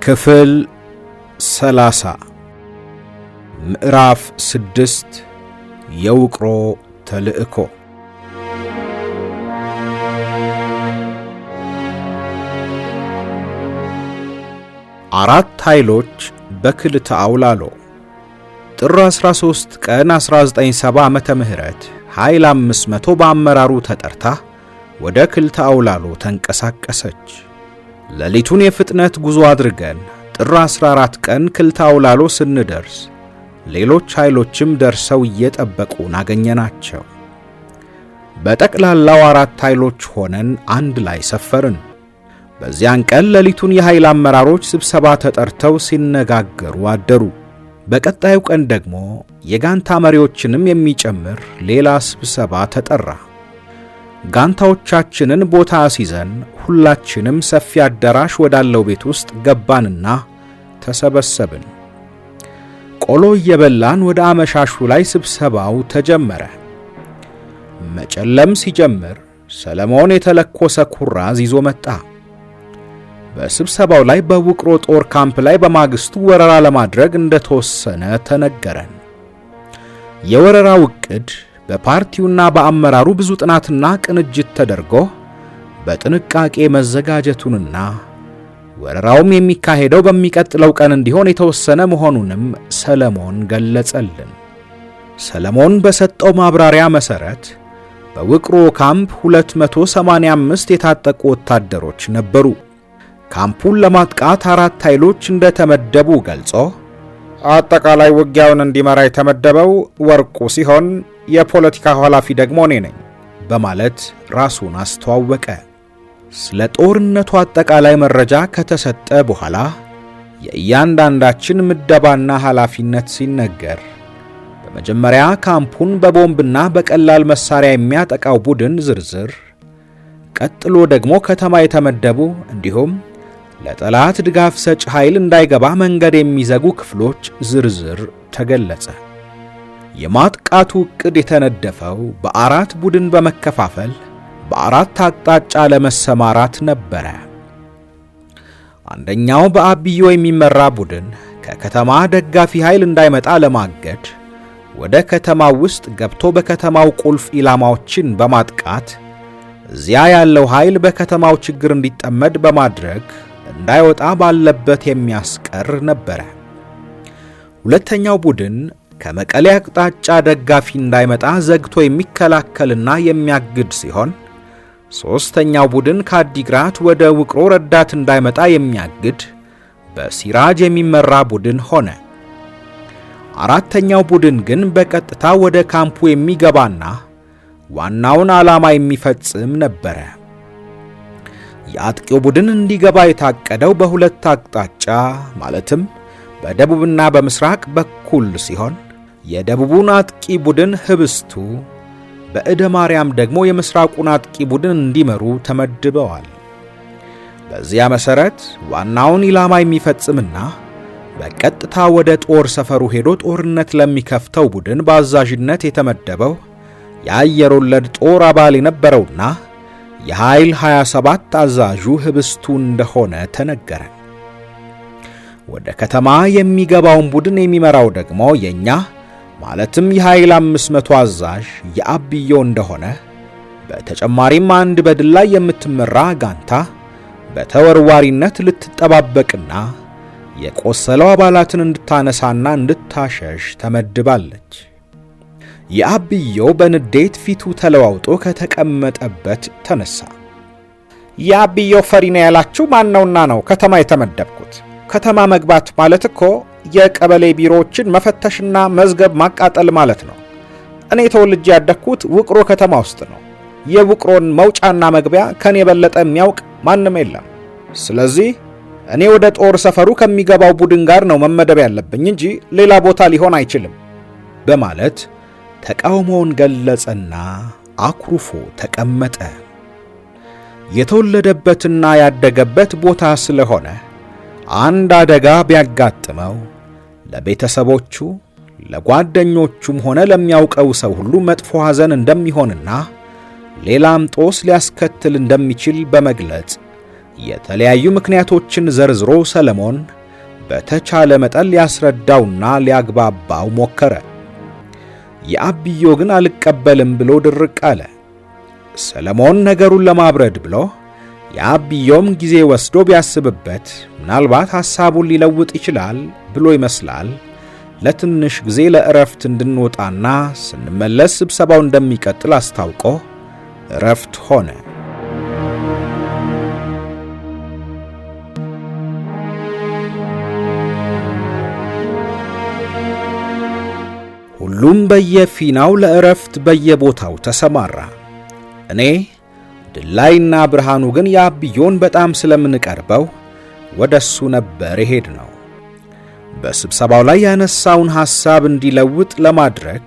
ክፍል 30 ምዕራፍ 6 የውቅሮ ተልእኮ። አራት ኃይሎች በክልተ አውላሎ ጥር 13 ቀን 1970 ዓመተ ምህረት ኃይል 500 በአመራሩ ተጠርታ ወደ ክልተ አውላሎ ተንቀሳቀሰች። ሌሊቱን የፍጥነት ጉዞ አድርገን ጥር 14 ቀን ክልተ አውላሎ ስንደርስ ሌሎች ኃይሎችም ደርሰው እየጠበቁን አገኘናቸው። በጠቅላላው አራት ኃይሎች ሆነን አንድ ላይ ሰፈርን። በዚያን ቀን ሌሊቱን የኃይል አመራሮች ስብሰባ ተጠርተው ሲነጋገሩ አደሩ። በቀጣዩ ቀን ደግሞ የጋንታ መሪዎችንም የሚጨምር ሌላ ስብሰባ ተጠራ። ጋንታዎቻችንን ቦታ አስይዘን ሁላችንም ሰፊ አዳራሽ ወዳለው ቤት ውስጥ ገባንና ተሰበሰብን። ቆሎ እየበላን ወደ አመሻሹ ላይ ስብሰባው ተጀመረ። መጨለም ሲጀምር ሰለሞን የተለኮሰ ኩራዝ ይዞ መጣ። በስብሰባው ላይ በውቅሮ ጦር ካምፕ ላይ በማግስቱ ወረራ ለማድረግ እንደተወሰነ ተነገረን። የወረራው ዕቅድ በፓርቲውና በአመራሩ ብዙ ጥናትና ቅንጅት ተደርጎ በጥንቃቄ መዘጋጀቱንና ወረራውም የሚካሄደው በሚቀጥለው ቀን እንዲሆን የተወሰነ መሆኑንም ሰለሞን ገለጸልን። ሰለሞን በሰጠው ማብራሪያ መሰረት በውቅሮ ካምፕ 285 የታጠቁ ወታደሮች ነበሩ። ካምፑን ለማጥቃት አራት ኃይሎች እንደተመደቡ ገልጾ አጠቃላይ ውጊያውን እንዲመራ የተመደበው ወርቁ ሲሆን የፖለቲካ ኃላፊ ደግሞ እኔ ነኝ በማለት ራሱን አስተዋወቀ። ስለ ጦርነቱ አጠቃላይ መረጃ ከተሰጠ በኋላ የእያንዳንዳችን ምደባና ኃላፊነት ሲነገር በመጀመሪያ ካምፑን በቦምብና በቀላል መሳሪያ የሚያጠቃው ቡድን ዝርዝር፣ ቀጥሎ ደግሞ ከተማ የተመደቡ እንዲሁም ለጠላት ድጋፍ ሰጭ ኃይል እንዳይገባ መንገድ የሚዘጉ ክፍሎች ዝርዝር ተገለጸ። የማጥቃቱ ዕቅድ የተነደፈው በአራት ቡድን በመከፋፈል በአራት አቅጣጫ ለመሰማራት ነበረ። አንደኛው በአብዮ የሚመራ ቡድን ከከተማ ደጋፊ ኃይል እንዳይመጣ ለማገድ ወደ ከተማው ውስጥ ገብቶ በከተማው ቁልፍ ኢላማዎችን በማጥቃት እዚያ ያለው ኃይል በከተማው ችግር እንዲጠመድ በማድረግ እንዳይወጣ ባለበት የሚያስቀር ነበረ። ሁለተኛው ቡድን ከመቀሌ አቅጣጫ ደጋፊ እንዳይመጣ ዘግቶ የሚከላከልና የሚያግድ ሲሆን፣ ሦስተኛው ቡድን ከአዲግራት ወደ ውቅሮ ረዳት እንዳይመጣ የሚያግድ በሲራጅ የሚመራ ቡድን ሆነ። አራተኛው ቡድን ግን በቀጥታ ወደ ካምፑ የሚገባና ዋናውን ዓላማ የሚፈጽም ነበረ። የአጥቂው ቡድን እንዲገባ የታቀደው በሁለት አቅጣጫ ማለትም በደቡብና በምስራቅ በኩል ሲሆን የደቡቡን አጥቂ ቡድን ህብስቱ፣ በእደ ማርያም ደግሞ የምስራቁን አጥቂ ቡድን እንዲመሩ ተመድበዋል። በዚያ መሰረት ዋናውን ኢላማ የሚፈጽምና በቀጥታ ወደ ጦር ሰፈሩ ሄዶ ጦርነት ለሚከፍተው ቡድን በአዛዥነት የተመደበው የአየር ወለድ ጦር አባል የነበረውና የኃይል 27 አዛዡ ህብስቱ እንደሆነ ተነገረ። ወደ ከተማ የሚገባውን ቡድን የሚመራው ደግሞ የኛ ማለትም የኃይል 500 አዛዥ የአብዮ እንደሆነ፣ በተጨማሪም አንድ በድል ላይ የምትመራ ጋንታ በተወርዋሪነት ልትጠባበቅና የቆሰለው አባላትን እንድታነሳና እንድታሸሽ ተመድባለች። የአብዮ በንዴት ፊቱ ተለዋውጦ ከተቀመጠበት ተነሳ። የአብዮ ፈሪ ነው ያላችሁ ማነውና ነው ከተማ የተመደብኩት? ከተማ መግባት ማለት እኮ የቀበሌ ቢሮዎችን መፈተሽና መዝገብ ማቃጠል ማለት ነው። እኔ ተወልጄ ያደግኩት ውቅሮ ከተማ ውስጥ ነው። የውቅሮን መውጫና መግቢያ ከኔ የበለጠ የሚያውቅ ማንም የለም። ስለዚህ እኔ ወደ ጦር ሰፈሩ ከሚገባው ቡድን ጋር ነው መመደብ ያለብኝ እንጂ ሌላ ቦታ ሊሆን አይችልም በማለት ተቃውሞውን ገለጸና አኩርፎ ተቀመጠ። የተወለደበትና ያደገበት ቦታ ስለሆነ አንድ አደጋ ቢያጋጥመው ለቤተሰቦቹ፣ ለጓደኞቹም ሆነ ለሚያውቀው ሰው ሁሉ መጥፎ ሐዘን እንደሚሆንና ሌላም ጦስ ሊያስከትል እንደሚችል በመግለጽ የተለያዩ ምክንያቶችን ዘርዝሮ ሰለሞን በተቻለ መጠን ሊያስረዳውና ሊያግባባው ሞከረ። የአብዮ ግን አልቀበልም ብሎ ድርቅ አለ። ሰለሞን ነገሩን ለማብረድ ብሎ የአብዮም ጊዜ ወስዶ ቢያስብበት ምናልባት ሐሳቡን ሊለውጥ ይችላል ብሎ ይመስላል ለትንሽ ጊዜ ለእረፍት እንድንወጣና ስንመለስ ስብሰባው እንደሚቀጥል አስታውቆ እረፍት ሆነ። ሁሉም በየፊናው ለእረፍት በየቦታው ተሰማራ። እኔ ድላይና ብርሃኑ ግን የአብዮን በጣም ስለምንቀርበው ወደሱ ነበር የሄድነው። በስብሰባው ላይ ያነሳውን ሐሳብ እንዲለውጥ ለማድረግ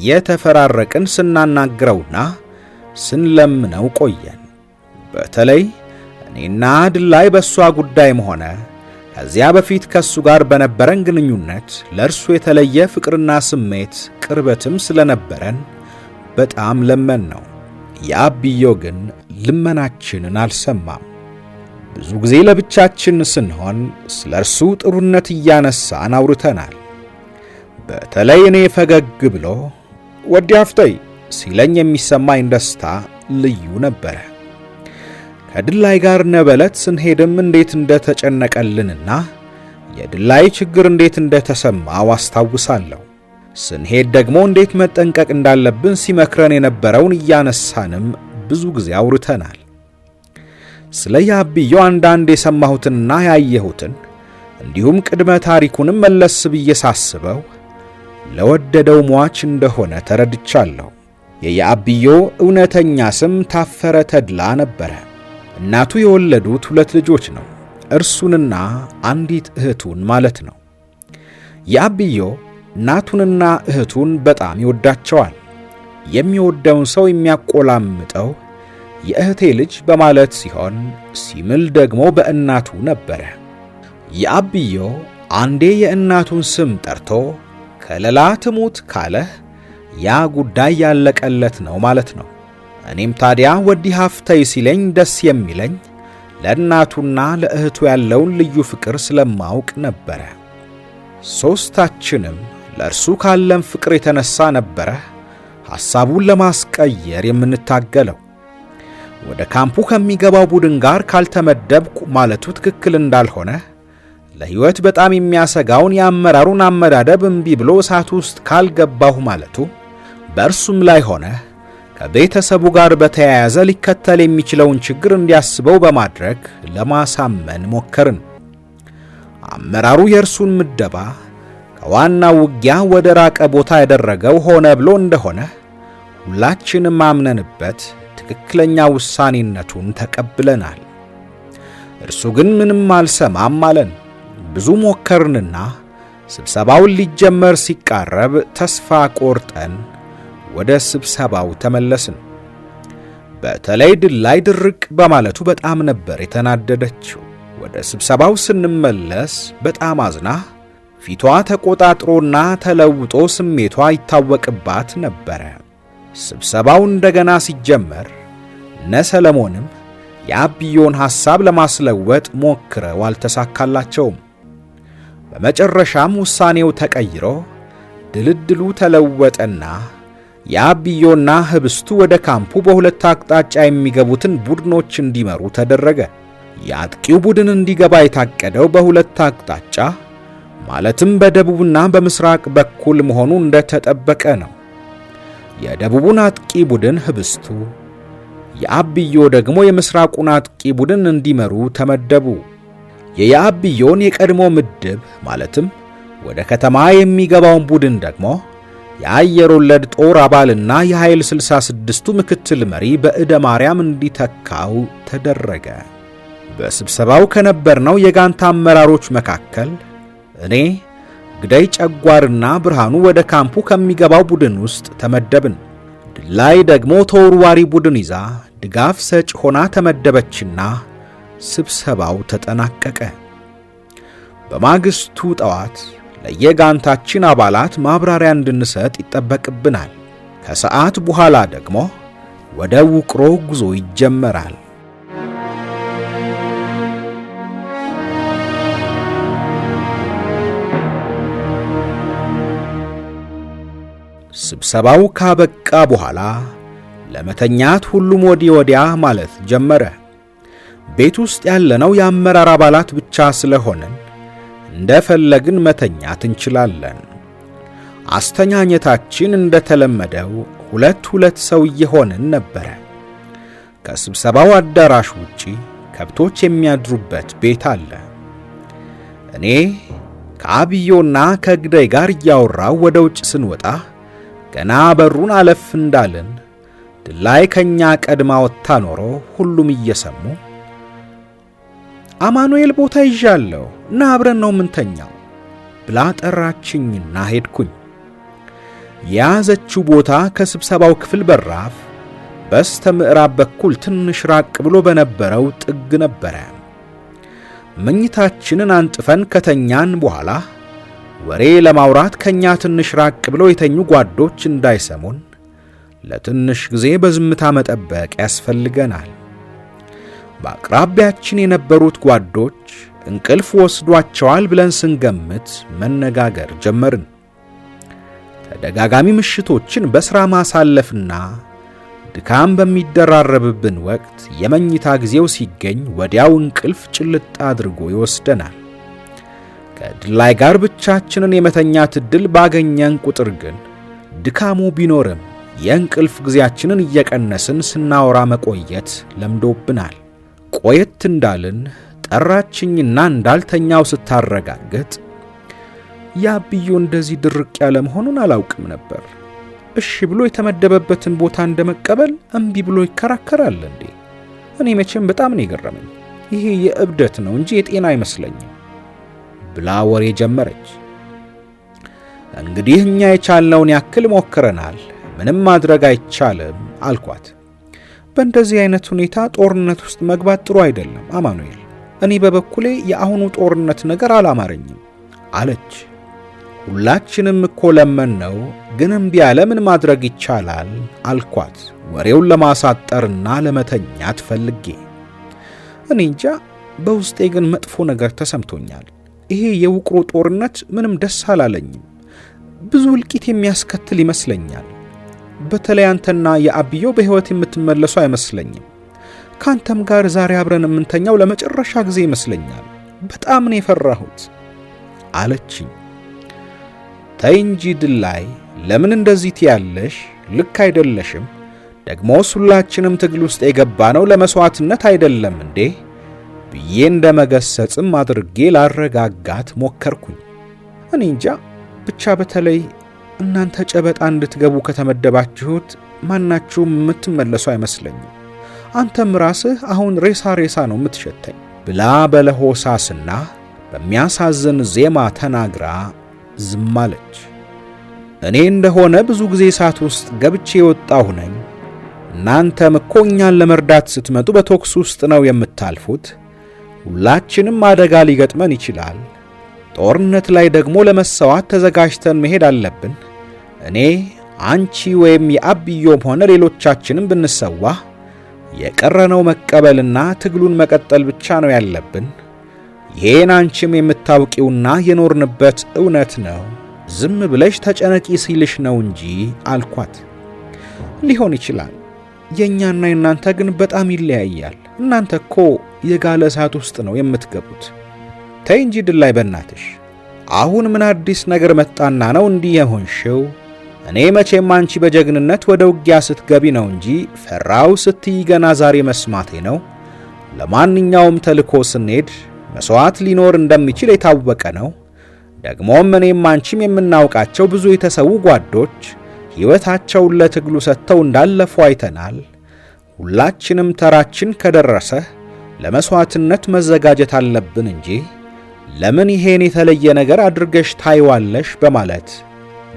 የተፈራረቅን ስናናግረውና ስንለምነው ቆየን። በተለይ እኔና ድላይ በሷ ጉዳይም ሆነ ከዚያ በፊት ከሱ ጋር በነበረን ግንኙነት ለእርሱ የተለየ ፍቅርና ስሜት ቅርበትም ስለነበረን በጣም ለመን ነው። የአብዮ ግን ልመናችንን አልሰማም። ብዙ ጊዜ ለብቻችን ስንሆን ስለ እርሱ ጥሩነት እያነሳን አውርተናል። በተለይ እኔ ፈገግ ብሎ ወዲ አፍተይ ሲለኝ የሚሰማኝ ደስታ ልዩ ነበረ። ከድላይ ጋር ነበለት ስንሄድም እንዴት እንደተጨነቀልንና የድላይ ችግር እንዴት እንደተሰማው አስታውሳለሁ። ስንሄድ ደግሞ እንዴት መጠንቀቅ እንዳለብን ሲመክረን የነበረውን እያነሳንም ብዙ ጊዜ አውርተናል። ስለ የአብዮ አንዳንድ የሰማሁትንና ያየሁትን እንዲሁም ቅድመ ታሪኩንም መለስ ብዬ ሳስበው ለወደደው ሟች እንደሆነ ተረድቻለሁ። የአብዮ እውነተኛ ስም ታፈረ ተድላ ነበረ። እናቱ የወለዱት 2 ልጆች ነው፣ እርሱንና አንዲት እህቱን ማለት ነው። የአብዮ እናቱንና እህቱን በጣም ይወዳቸዋል። የሚወደውን ሰው የሚያቆላምጠው የእህቴ ልጅ በማለት ሲሆን ሲምል ደግሞ በእናቱ ነበረ። የአብዮ አንዴ የእናቱን ስም ጠርቶ ከለላ ትሙት ካለህ ያ ጉዳይ ያለቀለት ነው ማለት ነው። እኔም ታዲያ ወዲህ አፍተይ ሲለኝ ደስ የሚለኝ ለእናቱና ለእህቱ ያለውን ልዩ ፍቅር ስለማውቅ ነበረ። ሦስታችንም ለእርሱ ካለን ፍቅር የተነሳ ነበረ ሐሳቡን ለማስቀየር የምንታገለው። ወደ ካምፑ ከሚገባው ቡድን ጋር ካልተመደብኩ ማለቱ ትክክል እንዳልሆነ፣ ለሕይወት በጣም የሚያሰጋውን የአመራሩን አመዳደብ እምቢ ብሎ እሳት ውስጥ ካልገባሁ ማለቱ፣ በእርሱም ላይ ሆነ ከቤተሰቡ ጋር በተያያዘ ሊከተል የሚችለውን ችግር እንዲያስበው በማድረግ ለማሳመን ሞከርን። አመራሩ የእርሱን ምደባ ከዋናው ውጊያ ወደ ራቀ ቦታ ያደረገው ሆነ ብሎ እንደሆነ ሁላችንም አምነንበት ትክክለኛ ውሳኔነቱን ተቀብለናል። እርሱ ግን ምንም አልሰማም አለን። ብዙ ሞከርንና ስብሰባውን ሊጀመር ሲቃረብ ተስፋ ቆርጠን ወደ ስብሰባው ተመለስን። በተለይ ድላይ ድርቅ በማለቱ በጣም ነበር የተናደደችው። ወደ ስብሰባው ስንመለስ በጣም አዝና ፊቷ ተቆጣጥሮና ተለውጦ ስሜቷ ይታወቅባት ነበረ። ስብሰባው እንደገና ሲጀመር እነ ሰለሞንም የአብዮን ሐሳብ ለማስለወጥ ሞክረው አልተሳካላቸውም። በመጨረሻም ውሳኔው ተቀይሮ ድልድሉ ተለወጠና የአብዮና ህብስቱ ወደ ካምፑ በሁለት አቅጣጫ የሚገቡትን ቡድኖች እንዲመሩ ተደረገ። የአጥቂው ቡድን እንዲገባ የታቀደው በሁለት አቅጣጫ ማለትም በደቡብና በምስራቅ በኩል መሆኑ እንደተጠበቀ ነው። የደቡቡን አጥቂ ቡድን ህብስቱ፣ የአብዮ ደግሞ የምስራቁን አጥቂ ቡድን እንዲመሩ ተመደቡ። የአብዮን የቀድሞ ምድብ ማለትም ወደ ከተማ የሚገባውን ቡድን ደግሞ የአየር ወለድ ጦር አባልና የኃይል 66ቱ ምክትል መሪ በእደ ማርያም እንዲተካው ተደረገ። በስብሰባው ከነበርነው የጋንታ አመራሮች መካከል እኔ፣ ግዳይ ጨጓርና ብርሃኑ ወደ ካምፑ ከሚገባው ቡድን ውስጥ ተመደብን። ድላይ ደግሞ ተወርዋሪ ቡድን ይዛ ድጋፍ ሰጭ ሆና ተመደበችና ስብሰባው ተጠናቀቀ። በማግስቱ ጠዋት ለየጋንታችን አባላት ማብራሪያ እንድንሰጥ ይጠበቅብናል። ከሰዓት በኋላ ደግሞ ወደ ውቅሮ ጉዞ ይጀመራል። ስብሰባው ካበቃ በኋላ ለመተኛት ሁሉም ወዲያ ማለት ጀመረ። ቤት ውስጥ ያለነው የአመራር አባላት ብቻ ስለሆነን እንደፈለግን መተኛት እንችላለን። አስተኛኘታችን እንደተለመደው ሁለት ሰው እየሆንን ነበረ። ከስብሰባው አዳራሽ ውጪ ከብቶች የሚያድሩበት ቤት አለ። እኔ ከአብዮና ከግዳይ ጋር እያወራው ወደ ውጭ ስንወጣ ገና በሩን አለፍ እንዳልን ድላይ ከኛ ቀድማ ወጣ ኖሮ ሁሉም እየሰሙ አማኑኤል ቦታ ይዣለሁ እና አብረን ነው ምንተኛው ብላ ጠራችኝና ሄድኩኝ። ያዘችው ቦታ ከስብሰባው ክፍል በራፍ በስተ ምዕራብ በኩል ትንሽ ራቅ ብሎ በነበረው ጥግ ነበረ። መኝታችንን አንጥፈን ከተኛን በኋላ ወሬ ለማውራት ከኛ ትንሽ ራቅ ብሎ የተኙ ጓዶች እንዳይሰሙን ለትንሽ ጊዜ በዝምታ መጠበቅ ያስፈልገናል። በአቅራቢያችን የነበሩት ጓዶች እንቅልፍ ወስዷቸዋል ብለን ስንገምት መነጋገር ጀመርን። ተደጋጋሚ ምሽቶችን በሥራ ማሳለፍና ድካም በሚደራረብብን ወቅት የመኝታ ጊዜው ሲገኝ ወዲያው እንቅልፍ ጭልጥ አድርጎ ይወስደናል። ከድላይ ጋር ብቻችንን የመተኛት ዕድል ባገኘን ቁጥር ግን ድካሙ ቢኖርም የእንቅልፍ ጊዜያችንን እየቀነስን ስናወራ መቆየት ለምዶብናል። ቆየት እንዳልን ጠራችኝና እንዳልተኛው ስታረጋግጥ ያብዩ እንደዚህ ድርቅ ያለ መሆኑን አላውቅም ነበር። እሺ ብሎ የተመደበበትን ቦታ እንደመቀበል እምቢ ብሎ ይከራከራል እንዴ? እኔ መቼም በጣም ነው የገረመኝ። ይሄ የእብደት ነው እንጂ የጤና አይመስለኝም ብላ ወሬ ጀመረች። እንግዲህ እኛ የቻልነውን ያክል ሞክረናል፣ ምንም ማድረግ አይቻልም አልኳት። በእንደዚህ አይነት ሁኔታ ጦርነት ውስጥ መግባት ጥሩ አይደለም አማኑኤል። እኔ በበኩሌ የአሁኑ ጦርነት ነገር አላማረኝም አለች። ሁላችንም እኮ ለመነው፣ ግን እምቢ አለ። ምን ማድረግ ይቻላል አልኳት፣ ወሬውን ለማሳጠርና ለመተኛት ፈልጌ። እኔ እንጃ፣ በውስጤ ግን መጥፎ ነገር ተሰምቶኛል። ይሄ የውቅሮ ጦርነት ምንም ደስ አላለኝም። ብዙ እልቂት የሚያስከትል ይመስለኛል። በተለይ አንተና የአብዮ በሕይወት የምትመለሱ አይመስለኝም። ካንተም ጋር ዛሬ አብረን የምንተኛው ለመጨረሻ ጊዜ ይመስለኛል። በጣም ነው የፈራሁት አለችኝ። ተይ እንጂ ድላይ፣ ለምን እንደዚህ ትያለሽ? ልክ አይደለሽም። ደግሞስ ሁላችንም ትግል ውስጥ የገባነው ለመስዋዕትነት አይደለም እንዴ ብዬ እንደመገሰጽም አድርጌ ላረጋጋት ሞከርኩኝ። እኔ እንጃ ብቻ በተለይ እናንተ ጨበጣ እንድትገቡ ከተመደባችሁት ማናችሁም የምትመለሱ አይመስለኝም። አንተም ራስህ አሁን ሬሳ ነው የምትሸተኝ ብላ በለሆሳስና በሚያሳዝን ዜማ ተናግራ ዝም አለች። እኔ እንደሆነ ብዙ ጊዜ እሳት ውስጥ ገብቼ የወጣሁ ነኝ። እናንተም እኮ እኛን ለመርዳት ስትመጡ በተኩስ ውስጥ ነው የምታልፉት። ሁላችንም አደጋ ሊገጥመን ይችላል። ጦርነት ላይ ደግሞ ለመሰዋት ተዘጋጅተን መሄድ አለብን። እኔ፣ አንቺ ወይም የአብዮም ሆነ ሌሎቻችንም ብንሰዋ የቀረነው መቀበልና ትግሉን መቀጠል ብቻ ነው ያለብን። ይሄን አንቺም የምታውቂውና የኖርንበት እውነት ነው። ዝም ብለሽ ተጨነቂ ሲልሽ ነው እንጂ አልኳት። ሊሆን ይችላል። የኛና የናንተ ግን በጣም ይለያያል። እናንተ እኮ የጋለ እሳት ውስጥ ነው የምትገቡት። ተይ እንጂ ድላይ በእናትሽ፣ አሁን ምን አዲስ ነገር መጣና ነው እንዲህ የሆንሽው? እኔ መቼም አንቺ በጀግንነት ወደ ውጊያ ስትገቢ ነው እንጂ ፈራው ስትይ ገና ዛሬ መስማቴ ነው። ለማንኛውም ተልኮ ስንሄድ መስዋዕት ሊኖር እንደሚችል የታወቀ ነው። ደግሞም እኔም አንቺም የምናውቃቸው ብዙ የተሰዉ ጓዶች ሕይወታቸውን ለትግሉ ሰጥተው እንዳለፉ አይተናል። ሁላችንም ተራችን ከደረሰ ለመስዋዕትነት መዘጋጀት አለብን እንጂ ለምን ይሄን የተለየ ነገር አድርገሽ ታይዋለሽ በማለት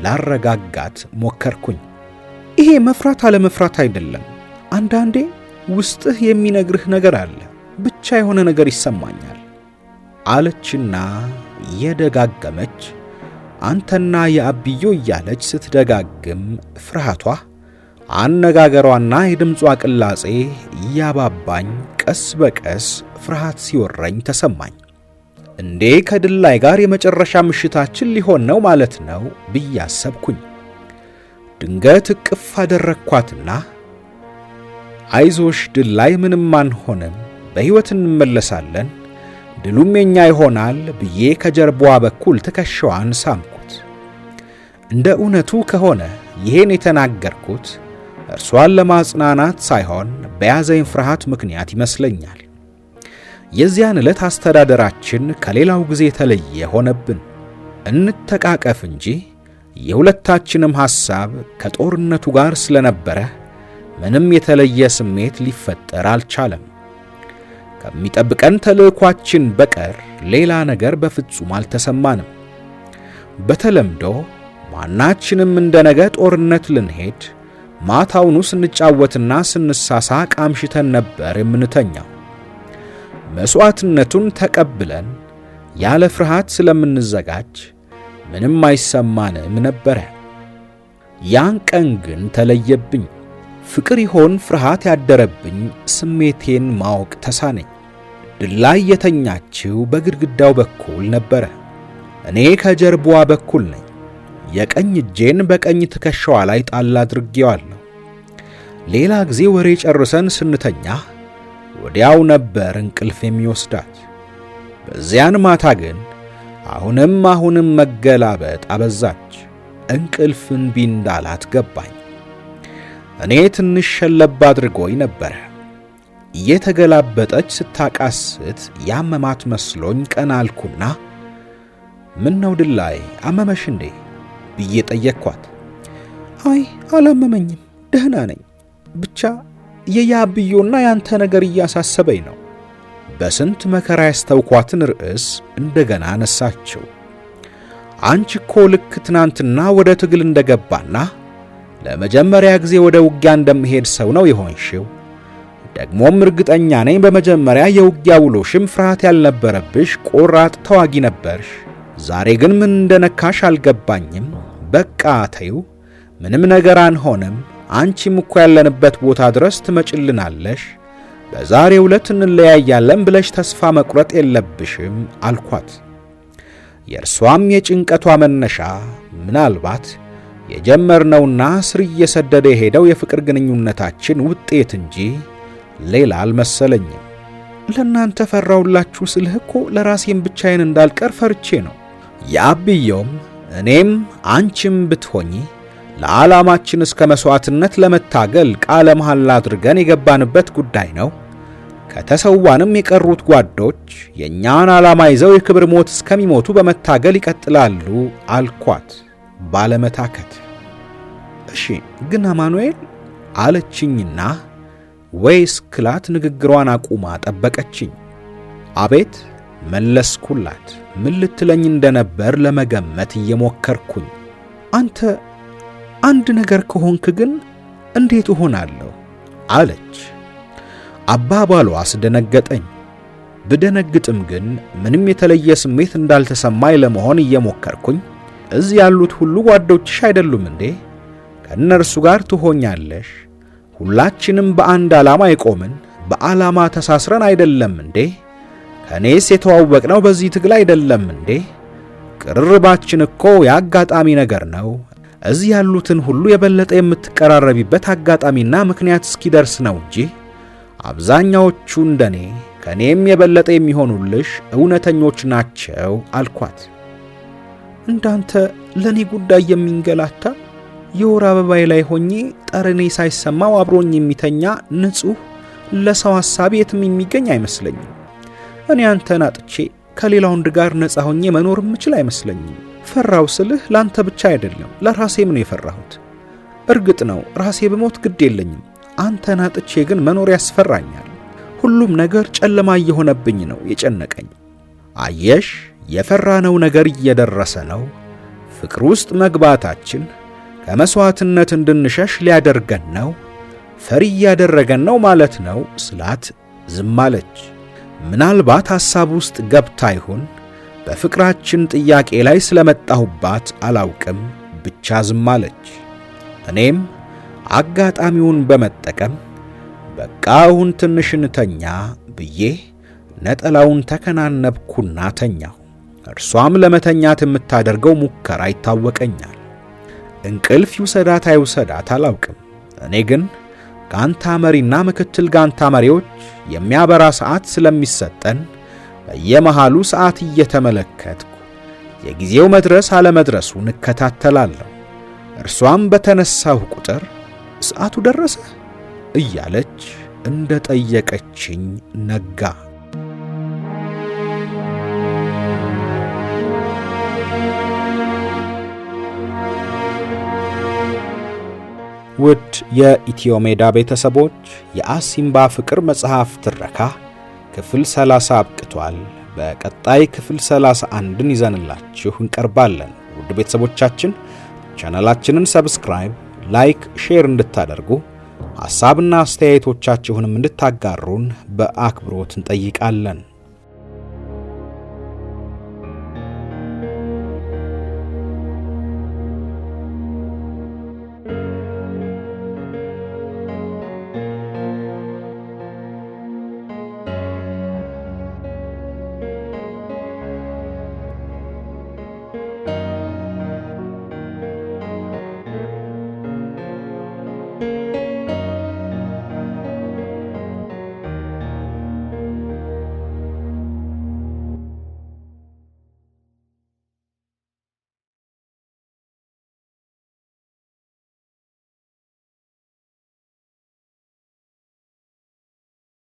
ላረጋጋት ሞከርኩኝ። ይሄ መፍራት አለመፍራት አይደለም። አንዳንዴ ውስጥህ የሚነግርህ ነገር አለ። ብቻ የሆነ ነገር ይሰማኛል አለችና የደጋገመች አንተና የአብዮ እያለች ስትደጋግም ፍርሃቷ፣ አነጋገሯና የድምጿ ቅላጼ እያባባኝ ቀስ በቀስ ፍርሃት ሲወረኝ ተሰማኝ። እንዴ ከድላይ ጋር የመጨረሻ ምሽታችን ሊሆን ነው ማለት ነው ብዬ አሰብኩኝ። ድንገት እቅፍ አደረኳትና አይዞሽ ድል ላይ ምንም አንሆንም፣ በሕይወት እንመለሳለን፣ ድሉም የኛ ይሆናል ብዬ ከጀርባዋ በኩል ትከሻዋን ሳምኩት። እንደ እውነቱ ከሆነ ይሄን የተናገርኩት እርሷን ለማጽናናት ሳይሆን በያዘኝ ፍርሃት ምክንያት ይመስለኛል። የዚያን ዕለት አስተዳደራችን ከሌላው ጊዜ የተለየ ሆነብን። እንተቃቀፍ እንጂ የሁለታችንም ሐሳብ ከጦርነቱ ጋር ስለነበረ ምንም የተለየ ስሜት ሊፈጠር አልቻለም። ከሚጠብቀን ተልእኳችን በቀር ሌላ ነገር በፍጹም አልተሰማንም። በተለምዶ ማናችንም እንደ ነገ ጦርነት ልንሄድ ማታውኑ ስንጫወትና ስንሳሳቅ አምሽተን ነበር የምንተኛው። መሥዋዕትነቱን ተቀብለን ያለ ፍርሃት ስለምንዘጋጅ ምንም አይሰማንም ነበረ። ያን ቀን ግን ተለየብኝ። ፍቅር ይሆን ፍርሃት ያደረብኝ ስሜቴን ማወቅ ተሳነኝ። ድል ላይ የተኛችው በግድግዳው በኩል ነበረ። እኔ ከጀርባዋ በኩል ነኝ። የቀኝ እጄን በቀኝ ትከሻዋ ላይ ጣል አድርጌዋለሁ። ሌላ ጊዜ ወሬ ጨርሰን ስንተኛ ወዲያው ነበር እንቅልፍ የሚወስዳት። በዚያን ማታ ግን አሁንም መገላበጥ አበዛች። እንቅልፍ እምቢ እንዳላት ገባኝ። እኔ ትንሽ ሸለብ አድርጎኝ ነበረ። እየተገላበጠች ስታቃስት ያመማት መስሎኝ ቀና አልኩና ምን ነው ድል ላይ አመመሽ እንዴ ብዬ ጠየቅኳት። አይ አላመመኝም፣ ደህና ነኝ፣ ብቻ የያብዮና ያንተ ነገር እያሳሰበኝ ነው። በስንት መከራ ያስተውኳትን ርዕስ እንደገና አነሳችው። አንቺ እኮ ልክ ትናንትና ወደ ትግል እንደገባና ለመጀመሪያ ጊዜ ወደ ውጊያ እንደምሄድ ሰው ነው የሆንሽው። ደግሞም እርግጠኛ ነኝ በመጀመሪያ የውጊያ ውሎሽም ፍርሃት ያልነበረብሽ ቆራጥ ተዋጊ ነበርሽ። ዛሬ ግን ምን እንደነካሽ አልገባኝም። በቃ ተይው፣ ምንም ነገር አንሆንም። አንቺም እኮ ያለንበት ቦታ ድረስ ትመጭልናለሽ። በዛሬው ዕለት እንለያያለን ብለሽ ተስፋ መቁረጥ የለብሽም አልኳት። የእርሷም የጭንቀቷ መነሻ ምናልባት የጀመርነውና ስር እየሰደደ የሄደው የፍቅር ግንኙነታችን ውጤት እንጂ ሌላ አልመሰለኝም። ለእናንተ ፈራውላችሁ ስልህ እኮ ለራሴም ብቻዬን እንዳልቀር ፈርቼ ነው። ያብዮም እኔም አንቺም ብትሆኚ ለዓላማችን እስከ መሥዋዕትነት ለመታገል ቃለ መሐላ አድርገን የገባንበት ጉዳይ ነው። ከተሰዋንም የቀሩት ጓዶች የእኛን ዓላማ ይዘው የክብር ሞት እስከሚሞቱ በመታገል ይቀጥላሉ አልኳት ባለመታከት። እሺ ግን አማኑኤል አለችኝና ወይስ ክላት ንግግሯን አቁማ ጠበቀችኝ። አቤት መለስኩላት። ምን ልትለኝ እንደነበር ለመገመት እየሞከርኩኝ። አንተ አንድ ነገር ከሆንክ ግን እንዴት እሆናለሁ አለች። አባባሏ አስደነገጠኝ። ብደነግጥም ግን ምንም የተለየ ስሜት እንዳልተሰማኝ ለመሆን እየሞከርኩኝ እዚህ ያሉት ሁሉ ጓዶችሽ አይደሉም እንዴ? ከእነርሱ ጋር ትሆኛለሽ። ሁላችንም በአንድ ዓላማ የቆምን በዓላማ ተሳስረን አይደለም እንዴ? ከኔስ የተዋወቅነው በዚህ ትግል አይደለም እንዴ? ቅርርባችን እኮ የአጋጣሚ ነገር ነው። እዚህ ያሉትን ሁሉ የበለጠ የምትቀራረቢበት አጋጣሚና ምክንያት እስኪደርስ ነው እንጂ አብዛኛዎቹ እንደኔ ከኔም የበለጠ የሚሆኑልሽ እውነተኞች ናቸው አልኳት። እንዳንተ ለኔ ጉዳይ የሚንገላታ የወር አበባዬ ላይ ሆኜ ጠረኔ ሳይሰማው አብሮኝ የሚተኛ ንጹሕ ለሰው ሐሳብ የትም የሚገኝ አይመስለኝም። እኔ አንተን አጥቼ ከሌላው ወንድ ጋር ነፃ ሆኜ መኖር የምችል አይመስለኝም። ፈራው ስልህ ላንተ ብቻ አይደለም ለራሴም ነው የፈራሁት። እርግጥ ነው ራሴ በሞት ግድ የለኝም። አንተን አጥቼ ግን መኖር ያስፈራኛል። ሁሉም ነገር ጨለማ እየሆነብኝ ነው የጨነቀኝ። አየሽ፣ የፈራነው ነገር እየደረሰ ነው። ፍቅር ውስጥ መግባታችን ከመሥዋዕትነት እንድንሸሽ ሊያደርገን ነው። ፈሪ እያደረገን ነው ማለት ነው ስላት ዝም አለች። ምናልባት ሐሳብ ውስጥ ገብታ ይሆን? በፍቅራችን ጥያቄ ላይ ስለመጣሁባት አላውቅም። ብቻ ዝም አለች። እኔም አጋጣሚውን በመጠቀም በቃ አሁን ትንሽ እንተኛ ብዬ ነጠላውን ተከናነብኩና ተኛሁ። እርሷም ለመተኛት የምታደርገው ሙከራ ይታወቀኛል። እንቅልፍ ይውሰዳት አይውሰዳት አላውቅም። እኔ ግን ጋንታ መሪና ምክትል ጋንታ መሪዎች የሚያበራ ሰዓት ስለሚሰጠን በየመሃሉ ሰዓት እየተመለከትኩ የጊዜው መድረስ አለመድረሱን እከታተላለሁ። እርሷም በተነሳሁ ቁጥር ሰዓቱ ደረሰ እያለች እንደ ጠየቀችኝ ነጋ። ውድ የኢትዮ ሜዳ ቤተሰቦች የአሲምባ ፍቅር መጽሐፍ ትረካ ክፍል 30 አብቅቷል። በቀጣይ ክፍል 31ን ይዘንላችሁ እንቀርባለን። ውድ ቤተሰቦቻችን ቻናላችንን ሰብስክራይብ፣ ላይክ፣ ሼር እንድታደርጉ ሐሳብና አስተያየቶቻችሁንም እንድታጋሩን በአክብሮት እንጠይቃለን።